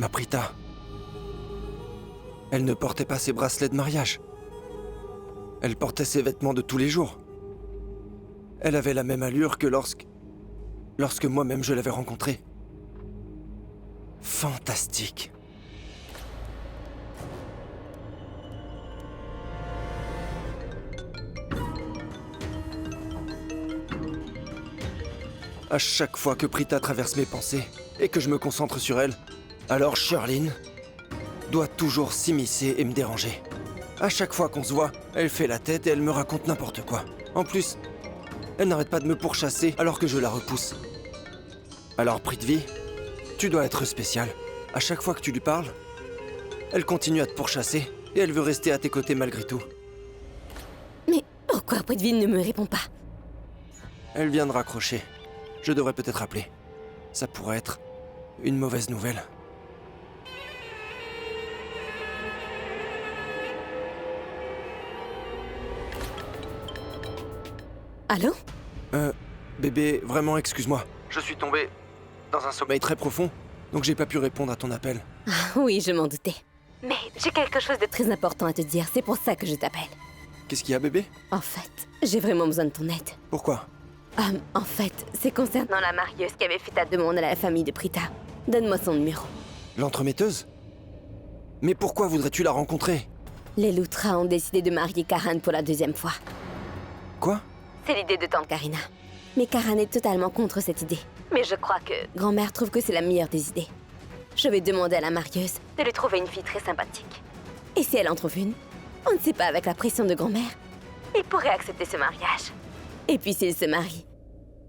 Ma Prita. Elle ne portait pas ses bracelets de mariage. Elle portait ses vêtements de tous les jours. Elle avait la même allure que lorsque moi-même je l'avais rencontrée. Fantastique. À chaque fois que Prita traverse mes pensées et que je me concentre sur elle, alors Shirlene doit toujours s'immiscer et me déranger. À chaque fois qu'on se voit, elle fait la tête et elle me raconte n'importe quoi. En plus, elle n'arrête pas de me pourchasser alors que je la repousse. Alors Prithvi, tu dois être spécial. À chaque fois que tu lui parles, elle continue à te pourchasser et elle veut rester à tes côtés malgré tout. Mais pourquoi Prithvi ne me répond pas? Elle vient de raccrocher. Je devrais peut-être appeler. Ça pourrait être une mauvaise nouvelle. Allô? Bébé, vraiment excuse-moi. Je suis tombé dans un sommeil très profond, donc j'ai pas pu répondre à ton appel. Ah, oui, je m'en doutais. Mais j'ai quelque chose de très important à te dire, c'est pour ça que je t'appelle. Qu'est-ce qu'il y a, bébé? En fait, j'ai vraiment besoin de ton aide. Pourquoi? En fait, c'est concernant la marieuse qui avait fait ta demande à la famille de Prita. Donne-moi son numéro. L'entremetteuse? Mais pourquoi voudrais-tu la rencontrer? Les Lutra ont décidé de marier Karan pour la deuxième fois. Quoi? C'est l'idée de tante Karina. Mais Karan est totalement contre cette idée. Mais je crois que grand-mère trouve que c'est la meilleure des idées. Je vais demander à la marieuse de lui trouver une fille très sympathique. Et si elle en trouve une, on ne sait pas, avec la pression de grand-mère, il pourrait accepter ce mariage. Et puis s'il se marie,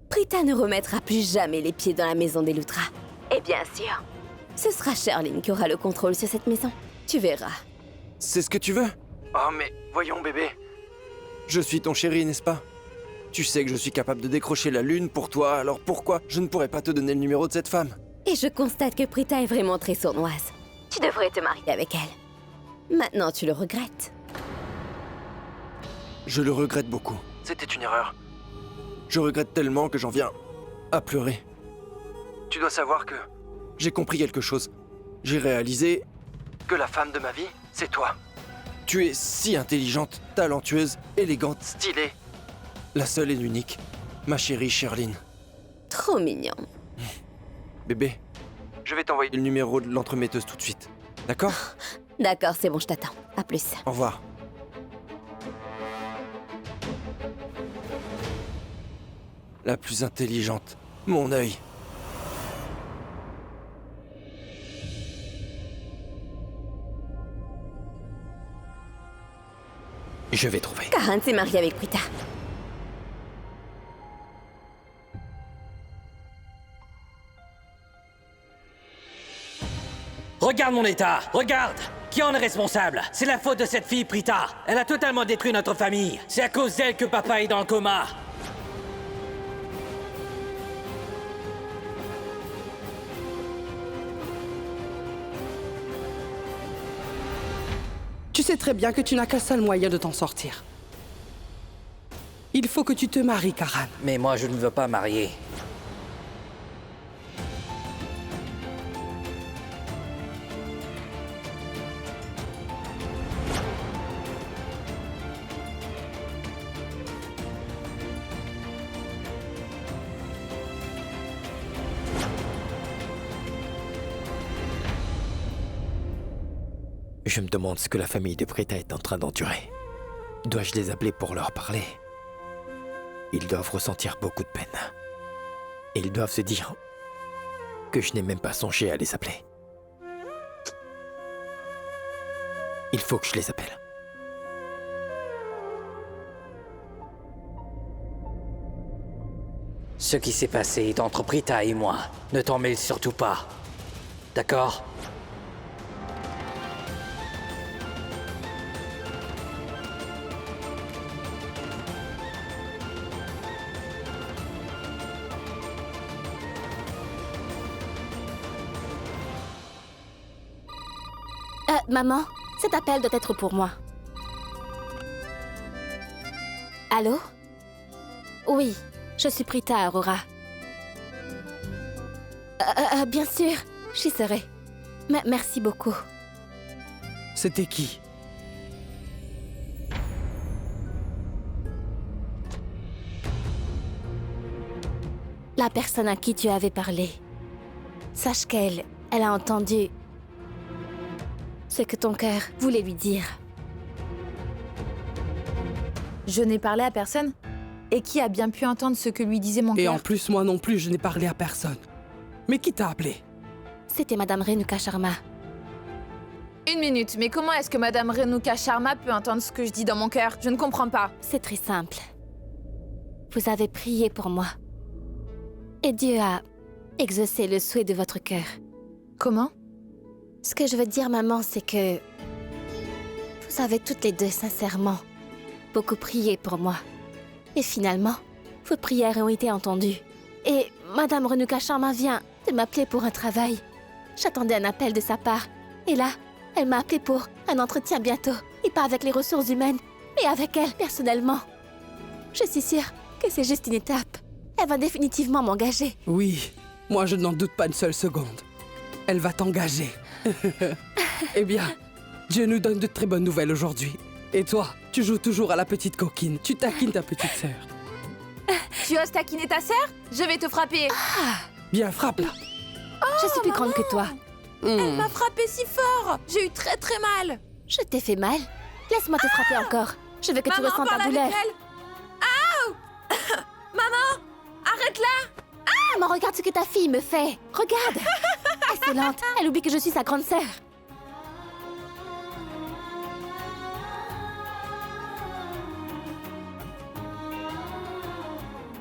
Prita ne remettra plus jamais les pieds dans la maison des Lutra. Et bien sûr, ce sera Shirlene qui aura le contrôle sur cette maison. Tu verras. C'est ce que tu veux? Oh mais voyons, bébé. Je suis ton chéri, n'est-ce pas? Tu sais que je suis capable de décrocher la lune pour toi, alors pourquoi je ne pourrais pas te donner le numéro de cette femme? Et je constate que Prita est vraiment très sournoise. Tu devrais te marier avec elle. Maintenant, tu le regrettes. Je le regrette beaucoup. C'était une erreur. Je regrette tellement que j'en viens à pleurer. Tu dois savoir que j'ai compris quelque chose. J'ai réalisé que la femme de ma vie, c'est toi. Tu es si intelligente, talentueuse, élégante, stylée. La seule et l'unique, ma chérie Shirlene. Trop mignon. Bébé, je vais t'envoyer le numéro de l'entremetteuse tout de suite. D'accord? D'accord, c'est bon, je t'attends. À plus. Au revoir. La plus intelligente. Mon œil. Je vais trouver. Karan s'est marié avec Prita. Regarde mon état, regarde! Qui en est responsable? C'est la faute de cette fille, Prita. Elle a totalement détruit notre famille. C'est à cause d'elle que papa est dans le coma. Tu sais très bien que tu n'as qu'un seul moyen de t'en sortir. Il faut que tu te maries, Karan. Mais moi, je ne veux pas marier. Je me demande ce que la famille de Prita est en train d'endurer. Dois-je les appeler pour leur parler? Ils doivent ressentir beaucoup de peine. Et ils doivent se dire que je n'ai même pas songé à les appeler. Il faut que je les appelle. Ce qui s'est passé est entre Prita et moi. Ne t'en mêle surtout pas. D'accord? Maman, cet appel doit être pour moi. Allô? Oui, je suis Prita, Aurora. Bien sûr, j'y serai. Merci beaucoup. C'était qui? La personne à qui tu avais parlé. Sache qu'elle a entendu ce que ton cœur voulait lui dire. Je n'ai parlé à personne. Et qui a bien pu entendre ce que lui disait mon Et cœur? en plus, moi non plus, je n'ai parlé à personne. Mais qui t'a appelé? C'était Madame Renuka Sharma. Une minute, mais comment est-ce que Madame Renuka Sharma peut entendre ce que je dis dans mon cœur? Je ne comprends pas. C'est très simple. Vous avez prié pour moi. Et Dieu a exaucé le souhait de votre cœur. Comment? Ce que je veux dire, maman, c'est que vous avez toutes les deux sincèrement beaucoup prié pour moi. Et finalement, vos prières ont été entendues. Et Madame Renuka Sharma vient de m'appeler pour un travail. J'attendais un appel de sa part. Et là, elle m'a appelé pour un entretien bientôt. Et pas avec les ressources humaines, mais avec elle, personnellement. Je suis sûre que c'est juste une étape. Elle va définitivement m'engager. Oui, moi je n'en doute pas une seule seconde. Elle va t'engager. Eh bien, Dieu nous donne de très bonnes nouvelles aujourd'hui. Et toi, tu joues toujours à la petite coquine. Tu taquines ta petite sœur. Tu oses taquiner ta sœur? Je vais te frapper. Bien, frappe-la. Je suis plus grande que toi. Elle m'a frappé si fort. J'ai eu très très mal. Je t'ai fait mal. Laisse-moi te frapper encore. Je veux que tu Maman, ressentes parle ta avec douleur. elle. Aouh! Maman, arrête-la. Maman, regarde ce que ta fille me fait. Regarde. Excellente. Elle oublie que je suis sa grande sœur.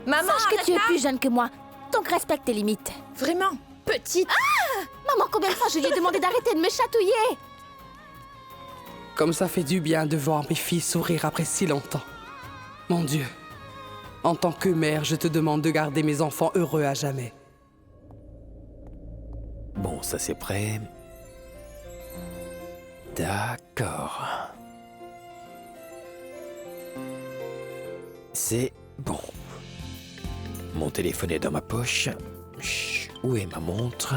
Maman, Sache que tu es arrête-la. plus jeune que moi. Donc respecte tes limites. Vraiment, petite. Maman, combien de fois je lui ai demandé d'arrêter de me chatouiller? Comme ça fait du bien de voir mes filles sourire après si longtemps. Mon Dieu, en tant que mère, je te demande de garder mes enfants heureux à jamais. Bon, ça c'est prêt. D'accord. C'est bon. Mon téléphone est dans ma poche. Chut, où est ma montre?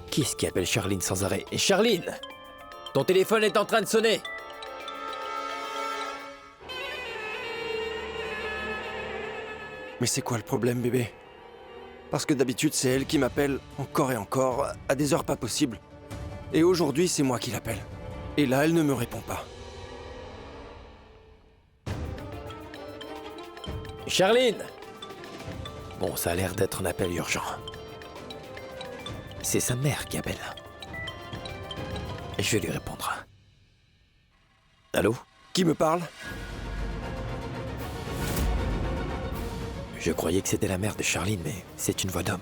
Qui est-ce qui appelle Charline sans arrêt? Et Charline! Ton téléphone est en train de sonner! Mais c'est quoi le problème, bébé? Parce que d'habitude, c'est elle qui m'appelle encore et encore, à des heures pas possibles. Et aujourd'hui, c'est moi qui l'appelle. Et là, elle ne me répond pas. Charline! Bon, ça a l'air d'être un appel urgent. C'est sa mère qui appelle. Je vais lui répondre. Allô? Qui me parle? Je croyais que c'était la mère de Charline, mais c'est une voix d'homme.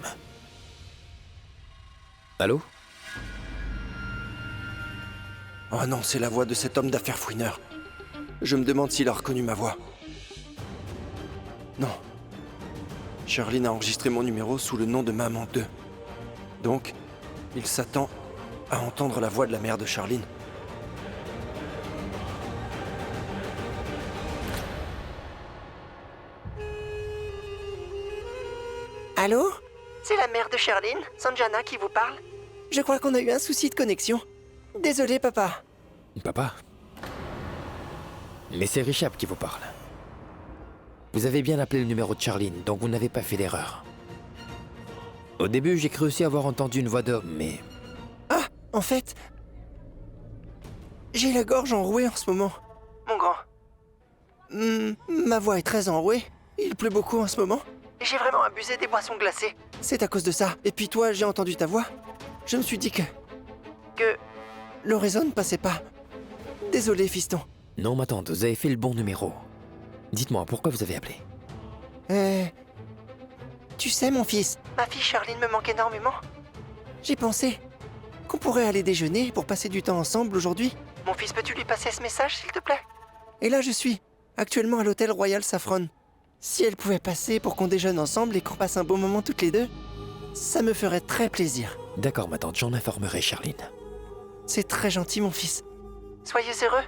Allô? Oh non, c'est la voix de cet homme d'affaires fouineur. Je me demande s'il a reconnu ma voix. Non. Charline a enregistré mon numéro sous le nom de Maman 2. Donc, il s'attend à entendre la voix de la mère de Charline. Allô? C'est la mère de Charline, Sanjana, qui vous parle? Je crois qu'on a eu un souci de connexion. Désolé, papa. Papa? Mais c'est Richard qui vous parle. Vous avez bien appelé le numéro de Charline, donc vous n'avez pas fait d'erreur. Au début, j'ai cru aussi avoir entendu une voix d'homme, mais... Ah, en fait... J'ai la gorge enrouée en ce moment. Mon grand. Ma voix est très enrouée. Il pleut beaucoup en ce moment. J'ai vraiment abusé des boissons glacées. C'est à cause de ça. Et puis toi, j'ai entendu ta voix. Je me suis dit que l'oraison ne passait pas. Désolé, fiston. Non, ma tante, vous avez fait le bon numéro. Dites-moi, pourquoi vous avez appelé? Tu sais, mon fils, ma fille Charline me manque énormément. J'ai pensé qu'on pourrait aller déjeuner pour passer du temps ensemble aujourd'hui. Mon fils, peux-tu lui passer ce message, s'il te plaît? Et là, je suis actuellement à l'hôtel Royal Saffron. Si elle pouvait passer pour qu'on déjeune ensemble et qu'on passe un bon moment toutes les deux, ça me ferait très plaisir. D'accord, ma tante, j'en informerai Charline. C'est très gentil, mon fils. Soyez heureux.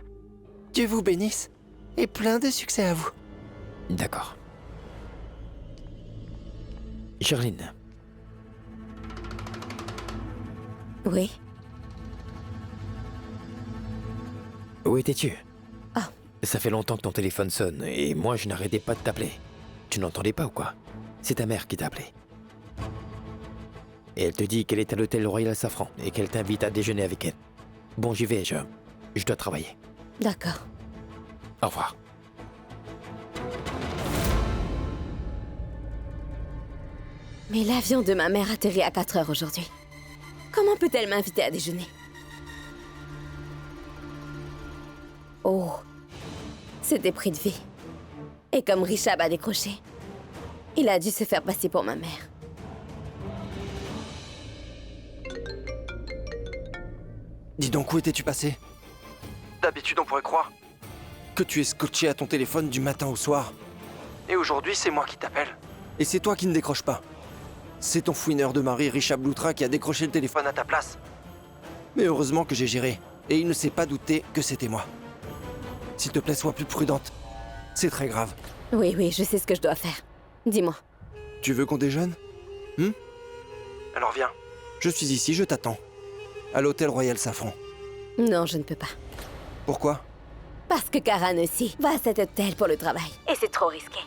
Dieu vous bénisse. Et plein de succès à vous. D'accord. Charline, Oui. Où étais-tu? Ah. Ça fait longtemps que ton téléphone sonne, et moi je n'arrêtais pas de t'appeler. Tu n'entendais pas ou quoi? C'est ta mère qui t'a appelé. Et elle te dit qu'elle est à l'hôtel Royal Safran, et qu'elle t'invite à déjeuner avec elle. Bon, j'y vais, je dois travailler. D'accord. Au revoir. Mais l'avion de ma mère atterrit à 4 heures aujourd'hui. Comment peut-elle m'inviter à déjeuner? Oh, c'était prix de vie. Et comme Richard a décroché, il a dû se faire passer pour ma mère. Dis donc, où étais-tu passé? D'habitude, on pourrait croire que tu es scotché à ton téléphone du matin au soir. Et aujourd'hui, c'est moi qui t'appelle. Et c'est toi qui ne décroches pas. C'est ton fouineur de mari, Richard Bloutra, qui a décroché le téléphone à ta place. Mais heureusement que j'ai géré, et il ne s'est pas douté que c'était moi. S'il te plaît, sois plus prudente. C'est très grave. Oui, je sais ce que je dois faire. Dis-moi. Tu veux qu'on déjeune? Alors viens. Je suis ici, je t'attends. À l'hôtel Royal Safran. Non, je ne peux pas. Pourquoi? Parce que Karan aussi va à cet hôtel pour le travail. Et c'est trop risqué.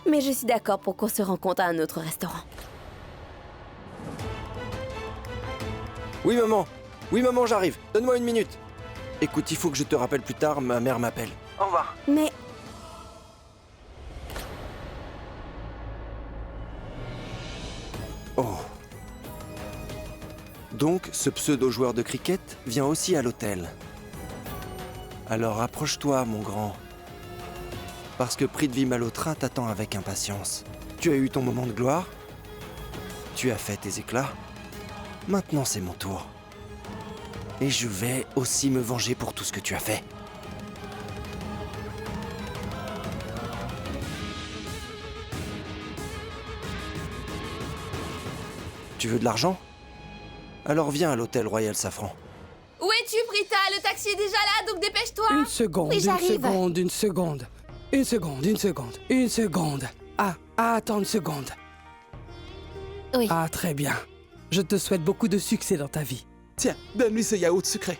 Mais je suis d'accord pour qu'on se rencontre à un autre restaurant. Oui, maman. Oui, maman, j'arrive. Donne-moi une minute. Écoute, il faut que je te rappelle plus tard, ma mère m'appelle. Au revoir. Mais... Oh. Donc, ce pseudo-joueur de cricket vient aussi à l'hôtel. Alors approche-toi, mon grand. Parce que Prithvi Malhotra t'attend avec impatience. Tu as eu ton moment de gloire. Tu as fait tes éclats. Maintenant, c'est mon tour. Et je vais aussi me venger pour tout ce que tu as fait. Tu veux de l'argent? Alors viens à l'hôtel Royal Safran. Où es-tu, Prita? Le taxi est déjà là, donc dépêche-toi. Une seconde, Oui, une j'arrive. seconde, une seconde. Une seconde, une seconde, une seconde. Attends une seconde. Oui. Ah, très bien. Je te souhaite beaucoup de succès dans ta vie. Tiens, donne-lui ce yaourt sucré.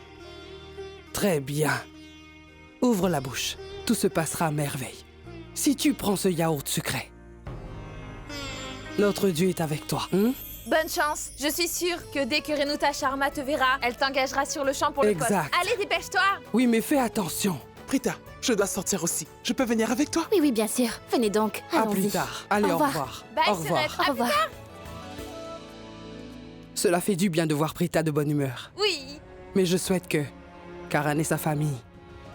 Très bien. Ouvre la bouche. Tout se passera à merveille. Si tu prends ce yaourt sucré, notre Dieu est avec toi. Bonne chance. Je suis sûre que dès que Renuka Sharma te verra, elle t'engagera sur le champ pour le poste. Exact. Allez, dépêche-toi. Oui, mais fais attention. Prita, je dois sortir aussi. Je peux venir avec toi? Oui, bien sûr. Venez donc. À Allons-y. plus tard. Allez, Au au revoir. revoir. Bye, Au revoir. Serette. Au revoir. Cela fait du bien de voir Prita de bonne humeur. Oui. Mais je souhaite que Karan et sa famille,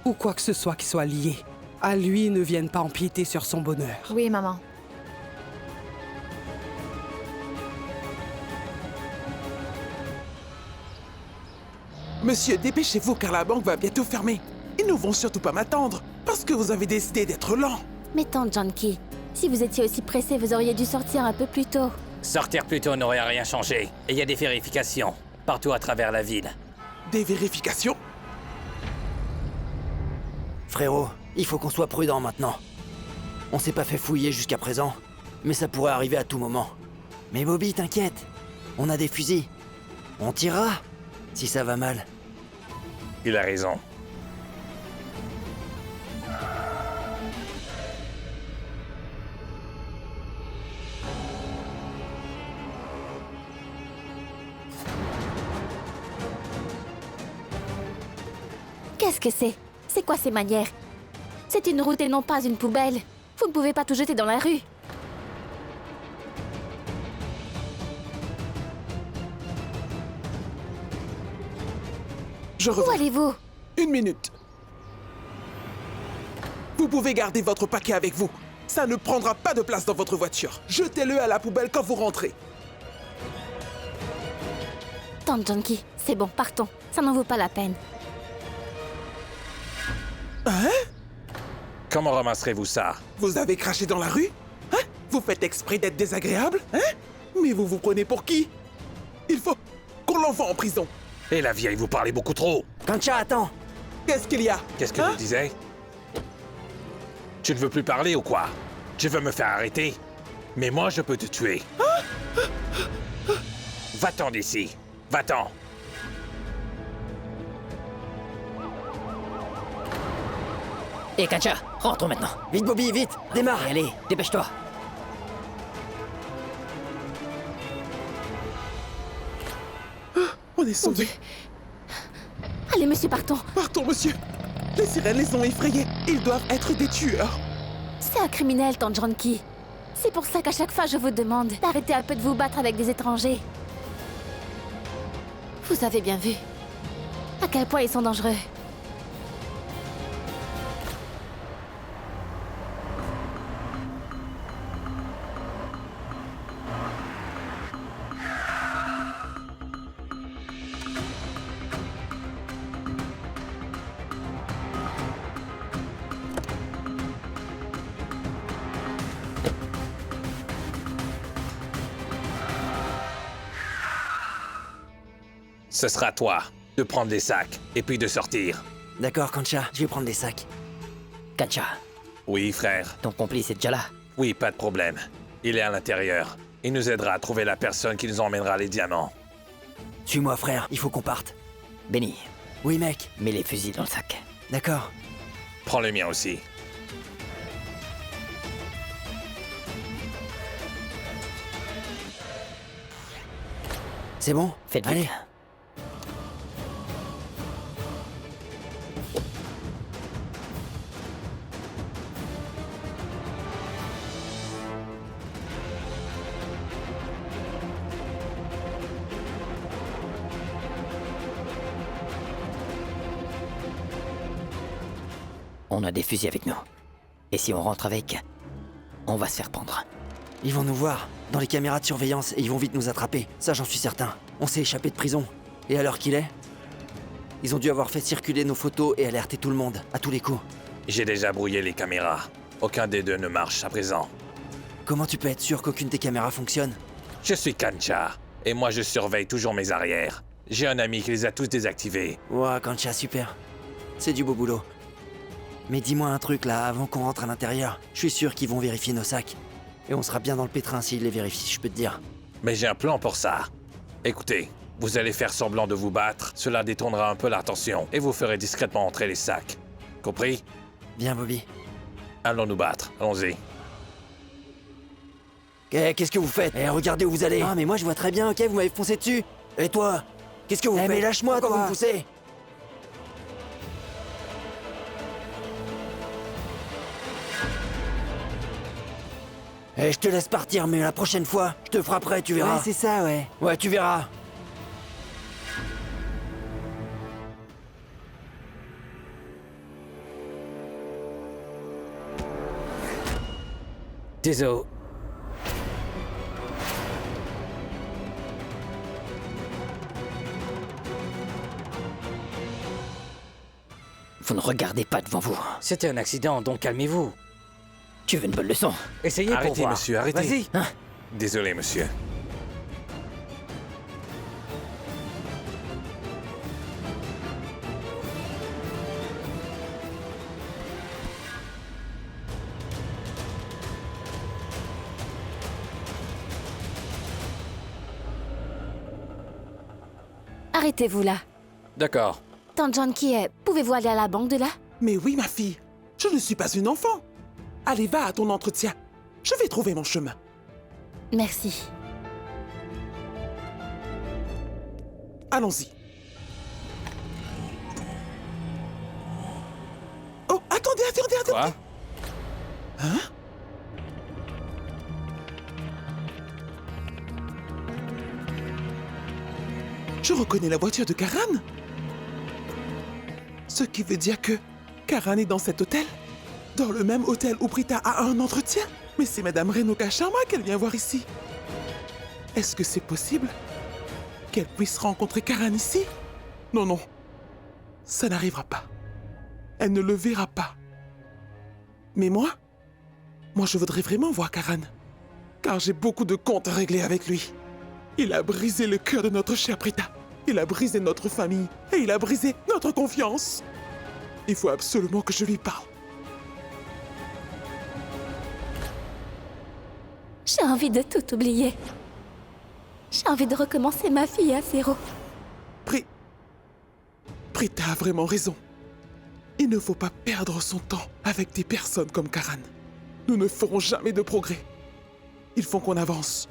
ou quoi que ce soit qui soit lié, à lui ne viennent pas empiéter sur son bonheur. Oui, maman. Monsieur, dépêchez-vous car la banque va bientôt fermer. Ils ne vont surtout pas m'attendre parce que vous avez décidé d'être lent. Mais tante Janki, si vous étiez aussi pressé, vous auriez dû sortir un peu plus tôt. Sortir plus tôt n'aurait rien changé. Et il y a des vérifications partout à travers la ville. Des vérifications? Frérot, il faut qu'on soit prudent maintenant. On s'est pas fait fouiller jusqu'à présent, mais ça pourrait arriver à tout moment. Mais Bobby, t'inquiète, on a des fusils. On tirera, si ça va mal. Il a raison. Qu'est-ce que c'est? C'est quoi ces manières? C'est une route et non pas une poubelle. Vous ne pouvez pas tout jeter dans la rue. Je Où reviens. allez-vous? Une minute. Vous pouvez garder votre paquet avec vous. Ça ne prendra pas de place dans votre voiture. Jetez-le à la poubelle quand vous rentrez. Tante Janki, c'est bon, partons. Ça n'en vaut pas la peine. Comment ramasserez-vous ça? Vous avez craché dans la rue? Hein? Vous faites exprès d'être désagréable? Hein? Mais vous vous prenez pour qui? Il faut qu'on l'envoie en prison. Et la vieille, vous parlez beaucoup trop. Kancha, attends! Qu'est-ce qu'il y a? Qu'est-ce que Hein? tu disais? Tu ne veux plus parler ou quoi? Tu veux me faire arrêter? Mais moi, je peux te tuer. Va-t'en d'ici. Va-t'en. Et Katja, rentrons maintenant. Vite, Bobby, vite. Démarre. Allez, dépêche-toi. On est sauvés. Allez, monsieur, partons. Partons, monsieur. Les sirènes les ont effrayés. Ils doivent être des tueurs. C'est un criminel, Tante Janki. C'est pour ça qu'à chaque fois je vous demande d'arrêter un peu de vous battre avec des étrangers. Vous avez bien vu à quel point ils sont dangereux. Ce sera à toi de prendre les sacs et puis de sortir. D'accord, Kancha, je vais prendre les sacs. Katja, Oui, frère. ton complice est déjà là. Oui, pas de problème. Il est à l'intérieur. Il nous aidera à trouver la personne qui nous emmènera les diamants. Suis-moi, frère, il faut qu'on parte. Benny, Oui, mec. mets les fusils dans le sac. D'accord. Prends le mien aussi. C'est bon? Faites Allez. vite. On a des fusils avec nous. Et si on rentre avec, on va se faire prendre. Ils vont nous voir, dans les caméras de surveillance, et ils vont vite nous attraper. Ça, j'en suis certain. On s'est échappé de prison. Et à l'heure qu'il est, ils ont dû avoir fait circuler nos photos et alerter tout le monde, à tous les coups. J'ai déjà brouillé les caméras. Aucun des deux ne marche à présent. Comment tu peux être sûr qu'aucune des caméras fonctionne? Je suis Kancha, et moi je surveille toujours mes arrières. J'ai un ami qui les a tous désactivés. Ouah, Kancha, super. C'est du beau boulot. Mais dis-moi un truc là, avant qu'on rentre à l'intérieur. Je suis sûr qu'ils vont vérifier nos sacs. Et on sera bien dans le pétrin s'ils les vérifient, je peux te dire. Mais j'ai un plan pour ça. Écoutez, vous allez faire semblant de vous battre, cela détournera un peu l'attention, et vous ferez discrètement entrer les sacs. Compris? Bien, Bobby. Allons nous battre, allons-y. Qu'est-ce que vous faites? Eh, regardez où vous allez. Ah, mais moi je vois très bien, ok, vous m'avez foncé dessus. Et toi? Qu'est-ce que vous faites? Mais lâche-moi, quand vous me poussez. Eh, je te laisse partir, mais la prochaine fois, je te frapperai, tu verras. Ouais, c'est ça, ouais. Ouais, tu verras. Désolé. Vous ne regardez pas devant vous. C'était un accident, donc calmez-vous. Tu veux une bonne leçon? Essayez pour Arrêtez, voir. monsieur, arrêtez. Vas-y. Désolé, monsieur. Arrêtez-vous là. D'accord. Tante Janki, pouvez-vous aller à la banque de là? Mais oui, ma fille. Je ne suis pas une enfant. Allez, va à ton entretien. Je vais trouver mon chemin. Merci. Allons-y. Oh, attendez. Quoi? Je reconnais la voiture de Karan. Ce qui veut dire que Karan est dans cet hôtel. Dans le même hôtel où Prita a un entretien. Mais c'est Madame Renuka Sharma qu'elle vient voir ici. Est-ce que c'est possible qu'elle puisse rencontrer Karan ici? Non. Ça n'arrivera pas. Elle ne le verra pas. Mais moi, je voudrais vraiment voir Karan. Car j'ai beaucoup de comptes à régler avec lui. Il a brisé le cœur de notre chère Prita. Il a brisé notre famille. Et il a brisé notre confiance. Il faut absolument que je lui parle. J'ai envie de tout oublier. J'ai envie de recommencer ma vie à zéro. Prita a vraiment raison. Il Il ne faut pas perdre son temps avec des personnes comme Karan. Nous ne ferons jamais de progrès. Il faut qu'on avance.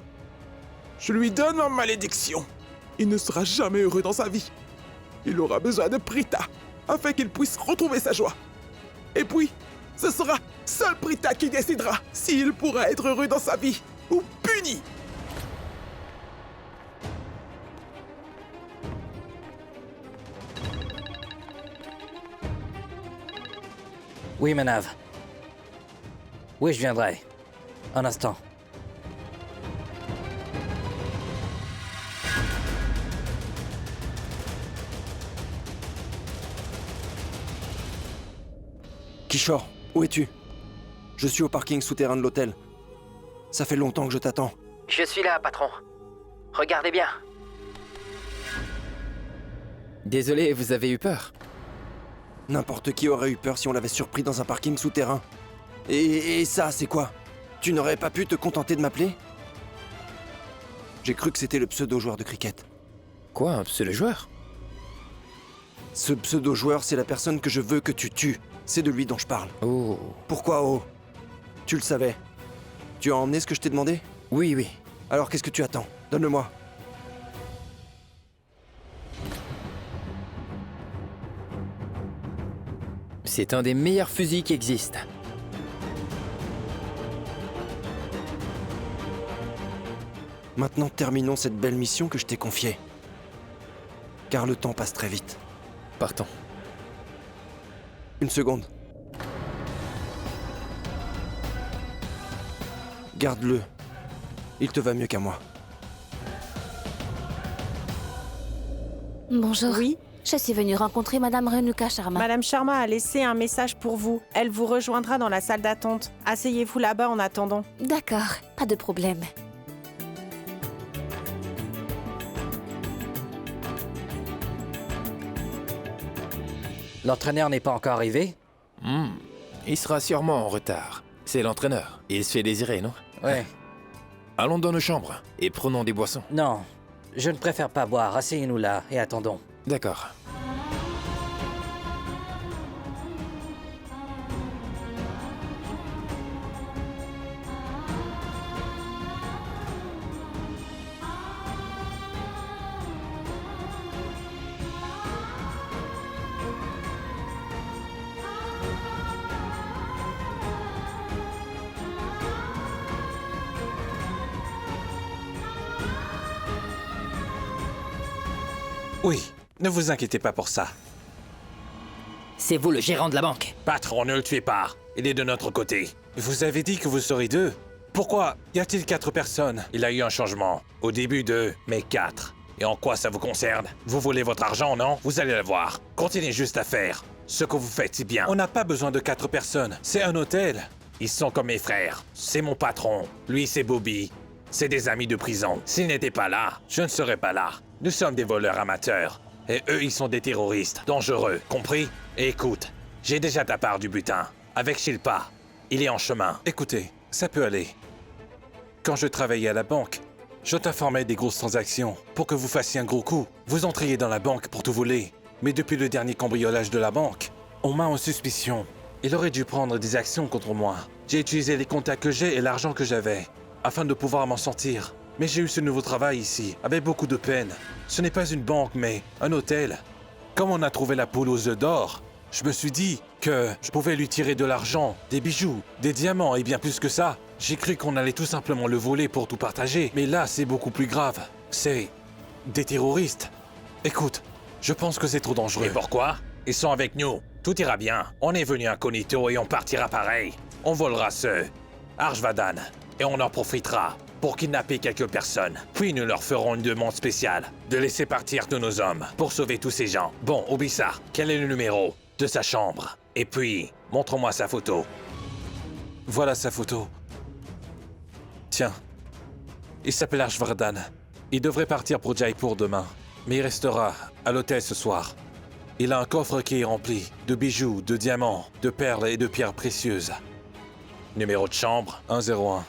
Je lui donne ma malédiction. Il ne sera jamais heureux dans sa vie. Il aura besoin de Prita afin qu'il puisse retrouver sa joie. Et puis, ce sera seul Prita qui décidera s'il pourra être heureux dans sa vie ou puni. Oui, Manav. Oui, je viendrai. Un instant. Kishore, où es-tu? Je suis au parking souterrain de l'hôtel. Ça fait longtemps que je t'attends. Je suis là, patron. Regardez bien. Désolé, vous avez eu peur? N'importe qui aurait eu peur si on l'avait surpris dans un parking souterrain. Et ça, c'est quoi? Tu n'aurais pas pu te contenter de m'appeler? J'ai cru que c'était le pseudo-joueur de cricket. Quoi, un pseudo-joueur? Ce pseudo-joueur, c'est la personne que je veux que tu tues. C'est de lui dont je parle. Oh. Pourquoi oh? Tu le savais. Tu as emmené ce que je t'ai demandé? Oui, oui. Alors qu'est-ce que tu attends? Donne-le-moi. C'est un des meilleurs fusils qui existent. Maintenant, terminons cette belle mission que je t'ai confiée. Car le temps passe très vite. Partons. Une seconde. Garde-le. Il te va mieux qu'à moi. Bonjour. Oui, Je suis venue rencontrer Madame Renuka Sharma. Madame Sharma a laissé un message pour vous. Elle vous rejoindra dans la salle d'attente. Asseyez-vous là-bas en attendant. D'accord, pas de problème. L'entraîneur n'est pas encore arrivé? Il sera sûrement en retard. C'est l'entraîneur. Il se fait désirer, non? Ouais. Allons dans nos chambres et prenons des boissons. Non, je ne préfère pas boire. Asseyez-nous là et attendons. D'accord. Oui, ne vous inquiétez pas pour ça. C'est vous le gérant de la banque. Patron, ne le tuez pas. Il est de notre côté. Vous avez dit que vous serez 2. Pourquoi y a-t-il 4 personnes? Il a eu un changement. Au début 2, mais 4. Et en quoi ça vous concerne? Vous voulez votre argent, non? Vous allez l'avoir. Continuez juste à faire ce que vous faites si bien. On n'a pas besoin de 4 personnes. C'est un hôtel. Ils sont comme mes frères. C'est mon patron. Lui, c'est Bobby. C'est des amis de prison. S'ils n'étaient pas là, je ne serais pas là. Nous sommes des voleurs amateurs. Et eux, ils sont des terroristes. Dangereux. Compris? Et écoute, j'ai déjà ta part du butin. Avec Shilpa. Il est en chemin. Écoutez, ça peut aller. Quand je travaillais à la banque, je t'informais des grosses transactions pour que vous fassiez un gros coup. Vous entriez dans la banque pour tout voler. Mais depuis le dernier cambriolage de la banque, on m'a en suspicion. Il aurait dû prendre des actions contre moi. J'ai utilisé les contacts que j'ai et l'argent que j'avais, afin de pouvoir m'en sortir. Mais j'ai eu ce nouveau travail ici, avec beaucoup de peine. Ce n'est pas une banque, mais un hôtel. Comme on a trouvé la poule aux œufs d'or, je me suis dit que je pouvais lui tirer de l'argent, des bijoux, des diamants et bien plus que ça. J'ai cru qu'on allait tout simplement le voler pour tout partager. Mais là, c'est beaucoup plus grave. C'est des terroristes. Écoute, je pense que c'est trop dangereux. Et pourquoi? Ils sont avec nous. Tout ira bien. On est venu incognito et on partira pareil. On volera ce Arshvadan et on en profitera pour kidnapper quelques personnes. Puis nous leur ferons une demande spéciale de laisser partir tous nos hommes pour sauver tous ces gens. Bon, Obisa, quel est le numéro de sa chambre? Et puis, montre-moi sa photo. Voilà sa photo. Tiens, il s'appelle Arshvadan. Il devrait partir pour Jaipur demain, mais il restera à l'hôtel ce soir. Il a un coffre qui est rempli de bijoux, de diamants, de perles et de pierres précieuses. Numéro de chambre 101.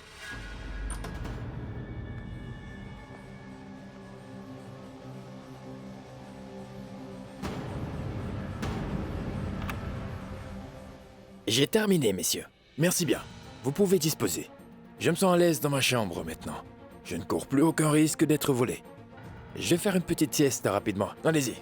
J'ai terminé, messieurs. Merci bien. Vous pouvez disposer. Je me sens à l'aise dans ma chambre maintenant. Je ne cours plus aucun risque d'être volé. Je vais faire une petite sieste rapidement. Allez-y.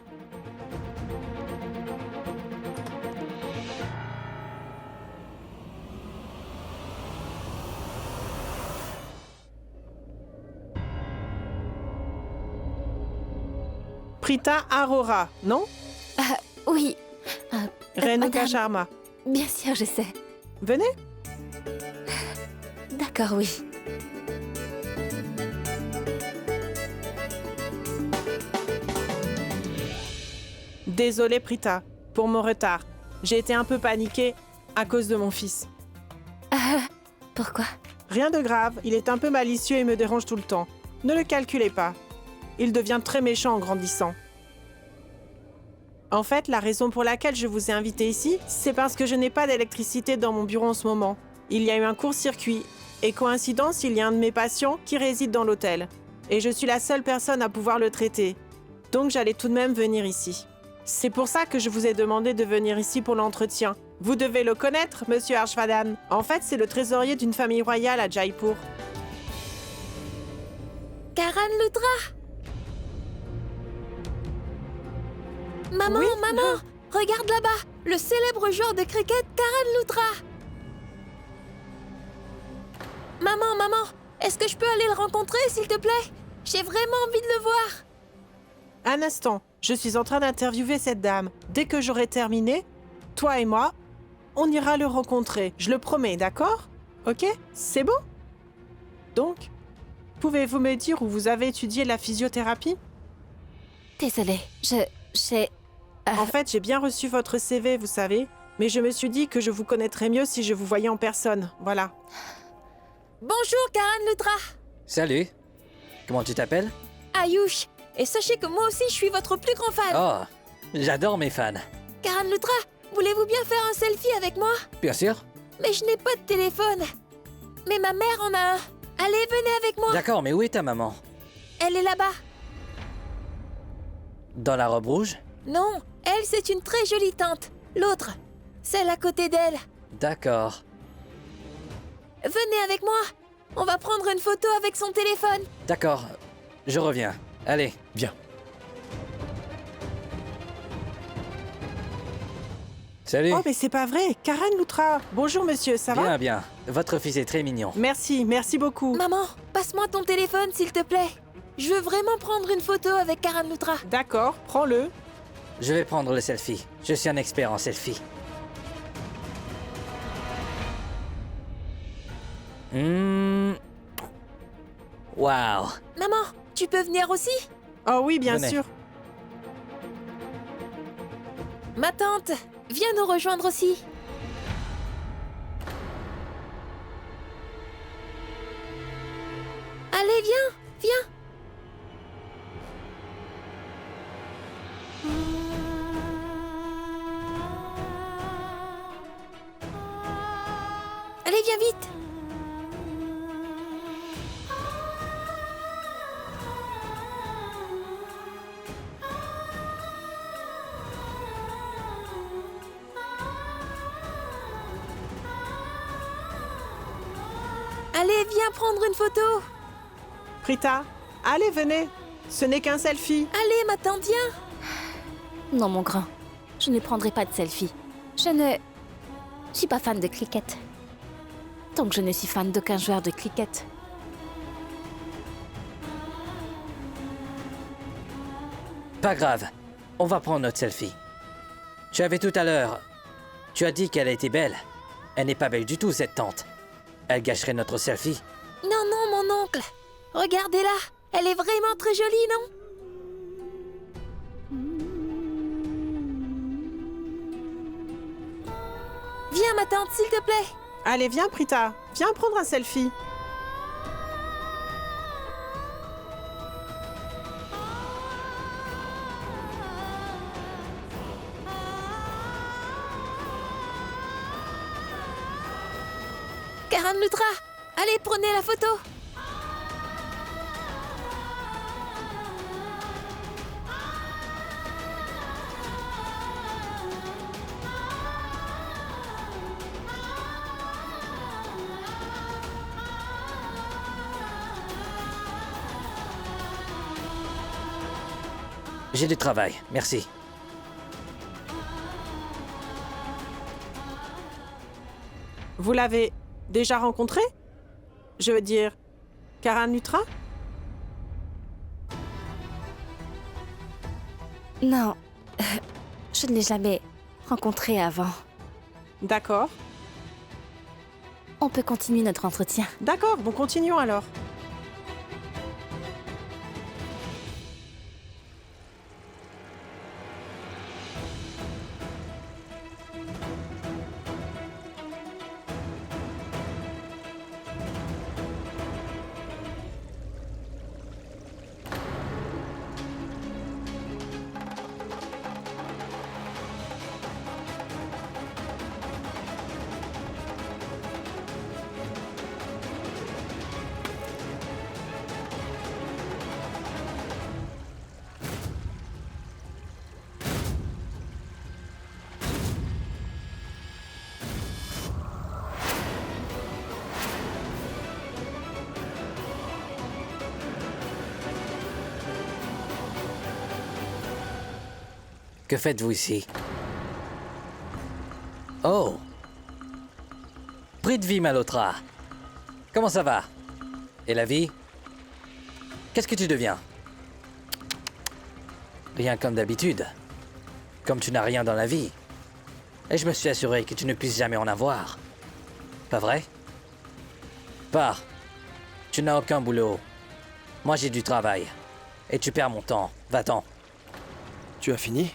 Prita Arora, non? Oui. Renuka madame, Sharma. Bien sûr, je sais. Venez. D'accord, oui. Désolée, Prita, pour mon retard. J'ai été un peu paniquée à cause de mon fils. Pourquoi? Rien de grave, il est un peu malicieux et me dérange tout le temps. Ne le calculez pas. Il devient très méchant en grandissant. En fait, la raison pour laquelle je vous ai invité ici, c'est parce que je n'ai pas d'électricité dans mon bureau en ce moment. Il y a eu un court-circuit. Et coïncidence, il y a un de mes patients qui réside dans l'hôtel. Et je suis la seule personne à pouvoir le traiter. Donc j'allais tout de même venir ici. C'est pour ça que je vous ai demandé de venir ici pour l'entretien. Vous devez le connaître, Monsieur Harshvardhan. En fait, c'est le trésorier d'une famille royale à Jaipur. Karan Luthra! Maman, Oui, maman! Regarde là-bas! Le célèbre joueur de cricket, Karan Luthra! Maman! Est-ce que je peux aller le rencontrer, s'il te plaît? J'ai vraiment envie de le voir! Un instant, je suis en train d'interviewer cette dame. Dès que j'aurai terminé, toi et moi, on ira le rencontrer. Je le promets, d'accord? Ok? C'est bon? Donc, pouvez-vous me dire où vous avez étudié la physiothérapie? Désolée, j'ai... En fait, j'ai bien reçu votre CV, vous savez, mais je me suis dit que je vous connaîtrais mieux si je vous voyais en personne. Voilà. Bonjour, Karan Luthra! Salut. Comment tu t'appelles? Ayush! Et sachez que moi aussi, je suis votre plus grand fan! Oh, j'adore mes fans. Karan Luthra, voulez-vous bien faire un selfie avec moi? Bien sûr. Mais je n'ai pas de téléphone. Mais ma mère en a un. Allez, venez avec moi. D'accord, mais où est ta maman? Elle est là-bas. Dans la robe rouge? Non, elle, c'est une très jolie tante. L'autre, celle à côté d'elle. D'accord. Venez avec moi. On va prendre une photo avec son téléphone. D'accord, je reviens. Allez. Viens. Salut. Oh, mais c'est pas vrai! Karan Luthra! Bonjour, monsieur, ça va? Bien. Votre fils est très mignon. Merci beaucoup. Maman, passe-moi ton téléphone, s'il te plaît. Je veux vraiment prendre une photo avec Karan Luthra. D'accord, prends-le. Je vais prendre le selfie. Je suis un expert en selfie. Waouh. Maman, tu peux venir aussi? Oh oui, bien Venez. sûr. Ma tante, viens nous rejoindre aussi. Allez, viens. Allez, viens vite. Allez, viens prendre une photo. Prita, allez, venez. Ce n'est qu'un selfie. Allez, ma tante, viens. Non, mon grand. Je ne prendrai pas de selfie. Je ne suis pas fan de cricket. Donc je ne suis fan d'aucun joueur de cricket. Pas grave. On va prendre notre selfie. Tu avais tout à l'heure... Tu as dit qu'elle était belle. Elle n'est pas belle du tout, cette tante. Elle gâcherait notre selfie. Non, mon oncle. Regardez-la. Elle est vraiment très jolie, non? Viens, ma tante, s'il te plaît. Allez, viens, Prita. Viens prendre un selfie. Karan Luthra, allez, prenez la photo. J'ai du travail, merci. Vous l'avez déjà rencontré? Je veux dire, Karan Lutra? Non, je ne l'ai jamais rencontré avant. D'accord. On peut continuer notre entretien. D'accord, bon, continuons alors. Que faites-vous ici? Oh! Prithvi Malhotra. Comment ça va? Et la vie? Qu'est-ce que tu deviens? Rien comme d'habitude. Comme tu n'as rien dans la vie. Et je me suis assuré que tu ne puisses jamais en avoir. Pas vrai? Pars. Tu n'as aucun boulot. Moi j'ai du travail. Et tu perds mon temps. Va-t'en. Tu as fini?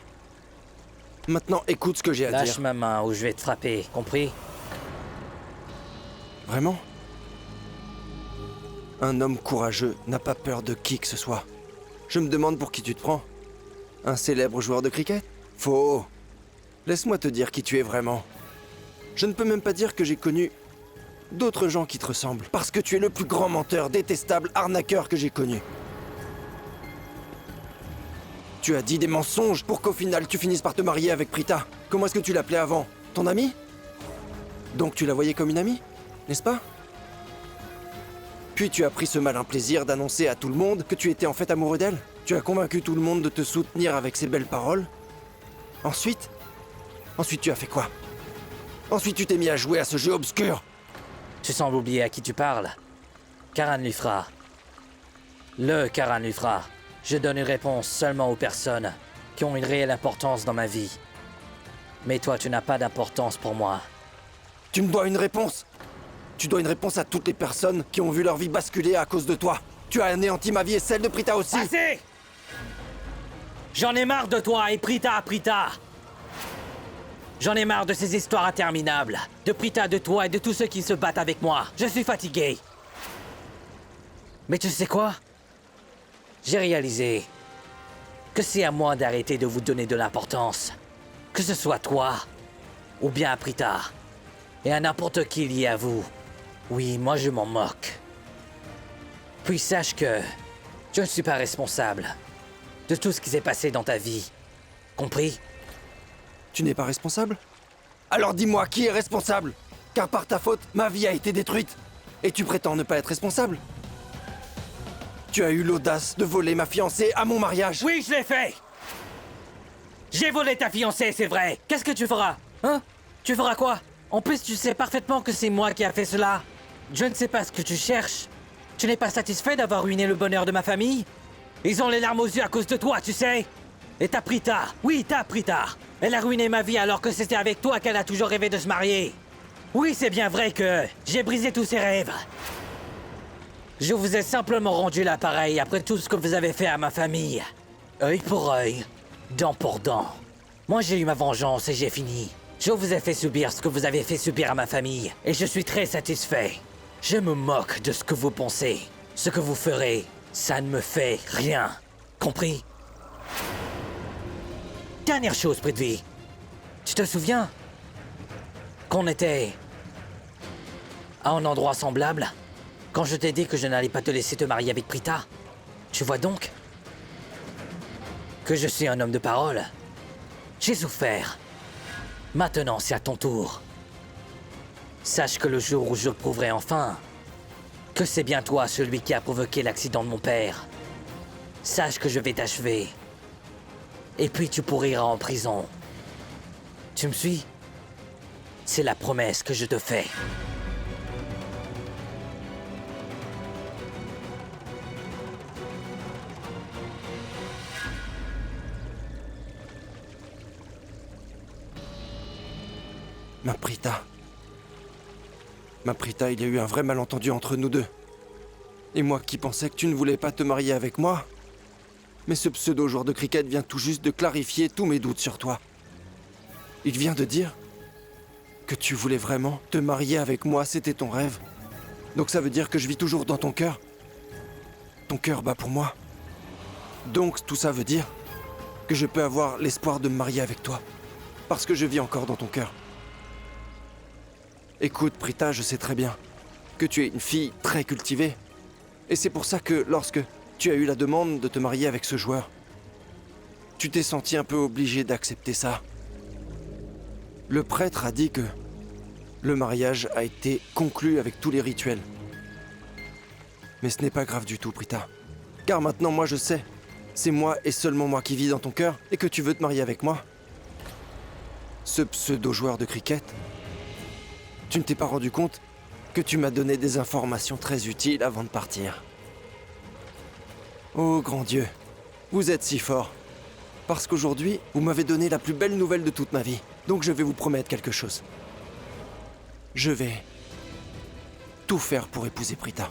Maintenant, écoute ce que j'ai à Lâche dire. ma main ou je vais te frapper, compris? Vraiment? Un homme courageux n'a pas peur de qui que ce soit. Je me demande pour qui tu te prends. Un célèbre joueur de cricket? Faux. Laisse-moi te dire qui tu es vraiment. Je ne peux même pas dire que j'ai connu d'autres gens qui te ressemblent, parce que tu es le plus grand menteur, détestable, arnaqueur que j'ai connu. Tu as dit des mensonges pour qu'au final tu finisses par te marier avec Prita. Comment est-ce que tu l'appelais avant? Ton amie? Donc tu la voyais comme une amie, n'est-ce pas? Puis tu as pris ce malin plaisir d'annoncer à tout le monde que tu étais en fait amoureux d'elle. Tu as convaincu tout le monde de te soutenir avec ces belles paroles. Ensuite tu as fait quoi? Ensuite tu t'es mis à jouer à ce jeu obscur. Tu sembles oublier à qui tu parles. Karan Luthra. Le Karan Luthra. Je donne une réponse seulement aux personnes qui ont une réelle importance dans ma vie. Mais toi, tu n'as pas d'importance pour moi. Tu me dois une réponse. Tu dois une réponse à toutes les personnes qui ont vu leur vie basculer à cause de toi. Tu as anéanti ma vie et celle de Prita aussi. Assez! J'en ai marre de toi et Prita. J'en ai marre de ces histoires interminables. De Prita, de toi et de tous ceux qui se battent avec moi. Je suis fatigué. Mais tu sais quoi? J'ai réalisé que c'est à moi d'arrêter de vous donner de l'importance. Que ce soit toi, ou bien à Prita, et à n'importe qui lié à vous. Oui, moi je m'en moque. Puis sache que je ne suis pas responsable de tout ce qui s'est passé dans ta vie. Compris? Tu n'es pas responsable? Alors dis-moi qui est responsable? Car par ta faute, ma vie a été détruite. Et tu prétends ne pas être responsable? Tu as eu l'audace de voler ma fiancée à mon mariage. Oui, je l'ai fait! J'ai volé ta fiancée, c'est vrai! Qu'est-ce que tu feras? Hein? Tu feras quoi? En plus, tu sais parfaitement que c'est moi qui a fait cela. Je ne sais pas ce que tu cherches. Tu n'es pas satisfait d'avoir ruiné le bonheur de ma famille? Ils ont les larmes aux yeux à cause de toi, tu sais? Et t'as Prita. Oui, t'as Prita. Elle a ruiné ma vie alors que c'était avec toi qu'elle a toujours rêvé de se marier. Oui, c'est bien vrai que j'ai brisé tous ses rêves. Je vous ai simplement rendu l'appareil après tout ce que vous avez fait à ma famille. Œil pour œil, dent pour dent. Moi, j'ai eu ma vengeance et j'ai fini. Je vous ai fait subir ce que vous avez fait subir à ma famille. Et je suis très satisfait. Je me moque de ce que vous pensez. Ce que vous ferez, ça ne me fait rien. Compris? Dernière chose, Prithvi. Tu te souviens qu'on était à un endroit semblable quand je t'ai dit que je n'allais pas te laisser te marier avec Prita? Tu vois donc que je suis un homme de parole. J'ai souffert. Maintenant, c'est à ton tour. Sache que le jour où je prouverai enfin que c'est bien toi celui qui a provoqué l'accident de mon père, sache que je vais t'achever. et puis tu pourriras en prison. Tu me suis? C'est la promesse que je te fais. Ma Prita. Ma Prita, il y a eu un vrai malentendu entre nous deux. Et moi qui pensais que tu ne voulais pas te marier avec moi. Mais ce pseudo-joueur de cricket vient tout juste de clarifier tous mes doutes sur toi. Il vient de dire que tu voulais vraiment te marier avec moi, c'était ton rêve. Donc ça veut dire que je vis toujours dans ton cœur. Ton cœur bat pour moi. Donc tout ça veut dire que je peux avoir l'espoir de me marier avec toi. Parce que je vis encore dans ton cœur. Écoute, Prita, je sais très bien que tu es une fille très cultivée. Et c'est pour ça que lorsque tu as eu la demande de te marier avec ce joueur, tu t'es senti un peu obligé d'accepter ça. Le prêtre a dit que le mariage a été conclu avec tous les rituels. Mais ce n'est pas grave du tout, Prita. Car maintenant, moi je sais, c'est moi et seulement moi qui vis dans ton cœur et que tu veux te marier avec moi. Ce pseudo-joueur de cricket, tu ne t'es pas rendu compte que tu m'as donné des informations très utiles avant de partir. Oh grand Dieu, vous êtes si fort. Parce qu'aujourd'hui, vous m'avez donné la plus belle nouvelle de toute ma vie. Donc je vais vous promettre quelque chose. Je vais tout faire pour épouser Prita.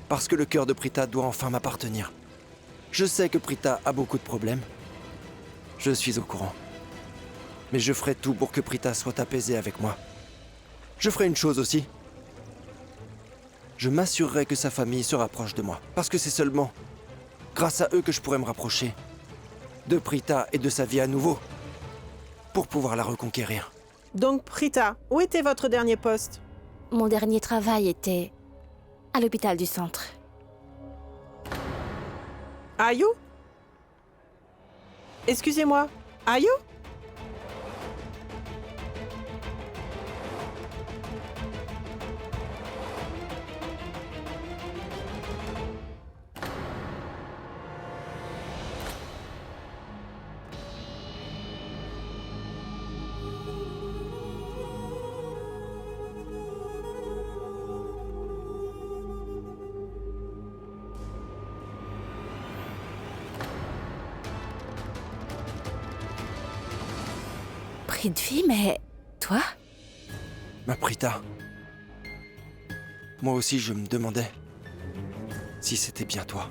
Parce que le cœur de Prita doit enfin m'appartenir. Je sais que Prita a beaucoup de problèmes. Je suis au courant. Mais je ferai tout pour que Prita soit apaisée avec moi. Je ferai une chose aussi. Je m'assurerai que sa famille se rapproche de moi. Parce que c'est seulement grâce à eux que je pourrai me rapprocher de Prita et de sa vie à nouveau. Pour pouvoir la reconquérir. Donc, Prita, où était votre dernier poste? Mon dernier travail était à l'hôpital du centre. Ayu? Excusez-moi, Ayu? Prithvi, mais toi? Ma Prita. Moi aussi, je me demandais si c'était bien toi.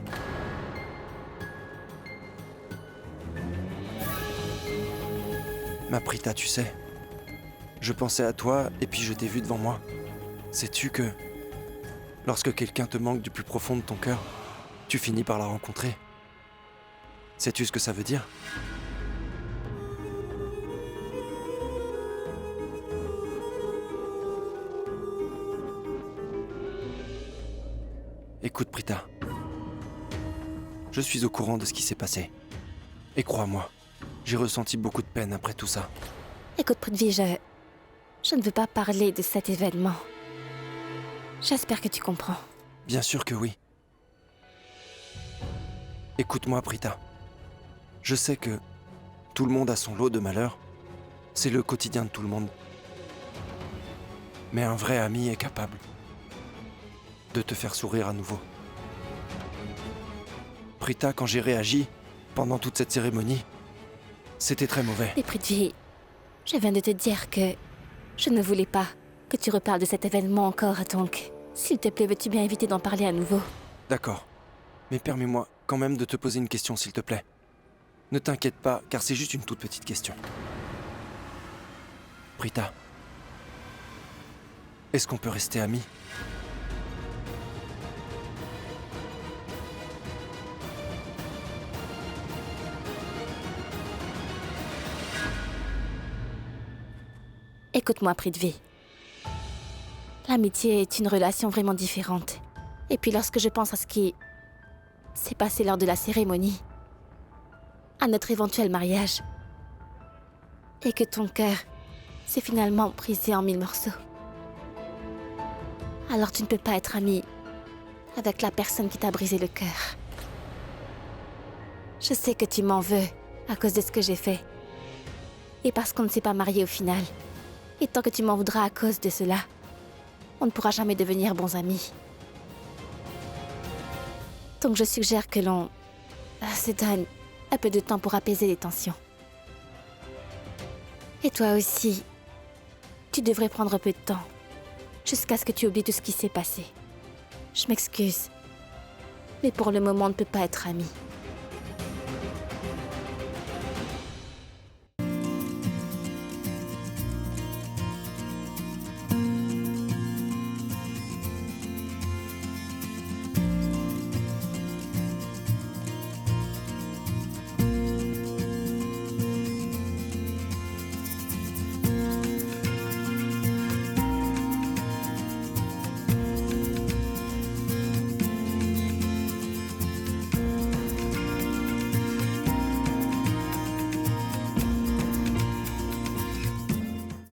Ma Prita, tu sais, je pensais à toi et puis je t'ai vu devant moi. Sais-tu que lorsque quelqu'un te manque du plus profond de ton cœur, tu finis par la rencontrer? Sais-tu ce que ça veut dire? Écoute, Prita. Je suis au courant de ce qui s'est passé. Et crois-moi, j'ai ressenti beaucoup de peine après tout ça. Écoute, Prithvi, je ne veux pas parler de cet événement. J'espère que tu comprends. Bien sûr que oui. Écoute-moi, Prita. Je sais que tout le monde a son lot de malheur. C'est le quotidien de tout le monde. Mais un vrai ami est capable de te faire sourire à nouveau. Prita, quand j'ai réagi pendant toute cette cérémonie, c'était très mauvais. Mais Prithvi, je viens de te dire que je ne voulais pas que tu reparles de cet événement encore, donc s'il te plaît, veux-tu bien éviter d'en parler à nouveau? D'accord. Mais permets-moi quand même de te poser une question, s'il te plaît. Ne t'inquiète pas, car c'est juste une toute petite question. Prita, est-ce qu'on peut rester amis? Écoute-moi, Prithvi. L'amitié est une relation vraiment différente. Et puis lorsque je pense à ce qui s'est passé lors de la cérémonie, à notre éventuel mariage, et que ton cœur s'est finalement brisé en 1000 morceaux, alors tu ne peux pas être ami avec la personne qui t'a brisé le cœur. Je sais que tu m'en veux à cause de ce que j'ai fait. Et parce qu'on ne s'est pas mariés au final. Et tant que tu m'en voudras à cause de cela, on ne pourra jamais devenir bons amis. Donc je suggère que l'on se donne un peu de temps pour apaiser les tensions. Et toi aussi, tu devrais prendre un peu de temps, jusqu'à ce que tu oublies tout ce qui s'est passé. Je m'excuse, mais pour le moment, on ne peut pas être amis.